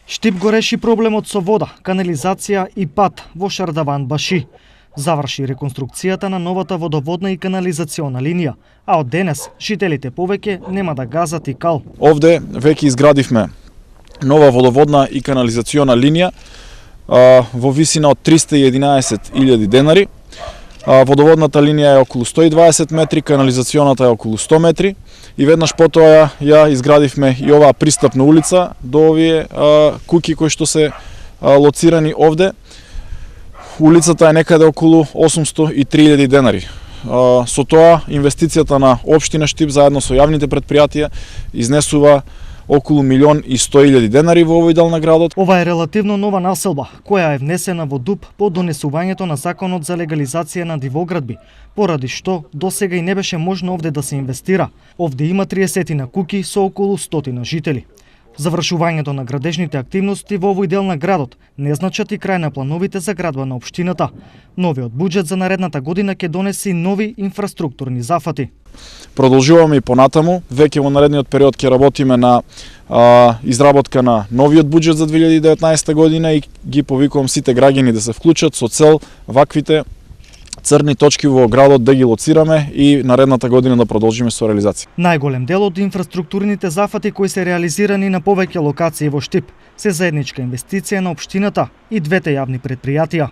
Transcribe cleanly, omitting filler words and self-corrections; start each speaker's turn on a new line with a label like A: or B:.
A: Штип го реши проблемот со вода, канализација и пат во Шардаван Баши. Заврши реконструкцијата на новата водоводна и канализациона линија, а од денес жителите повеќе нема да газат и кал.
B: Овде веќе изградивме нова водоводна и канализациона линија во висина од 311.000 денари. Водоводната линија е околу 120 метри, канализационата е околу 100 метри и веднаш потоа ја изградивме и оваа пристапна улица до овие куќи кои што се лоцирани овде. Улицата е некаде околу 803.000 денари. Со тоа инвестицијата на општина Штип заедно со јавните претпријатија изнесува околу 1.100.000 денари во овој дел на градот.
A: Ова е релативно нова населба, која е внесена во ДУП по донесувањето на законот за легализација на дивоградби, поради што досега и не беше можно овде да се инвестира. Овде има 30 на куќи со околу 100 жители. Завршувањето на градежните активности во овој дел на градот не значат и крај на плановите за градба на општината. Новиот буџет за наредната година ќе донеси нови инфраструктурни зафати.
B: Продолжуваме и понатаму, веќе во наредниот период ќе работиме на изработка на новиот буџет за 2019 година и ги повикувам сите граѓани да се вклучат со цел ваквите црни точки во градот да ги лоцираме и наредната година да продолжиме со реализација.
A: Најголем дел од инфраструктурните зафати кои се реализирани на повеќе локации во Штип се заедничка инвестиција на општината и двете јавни претпријатија.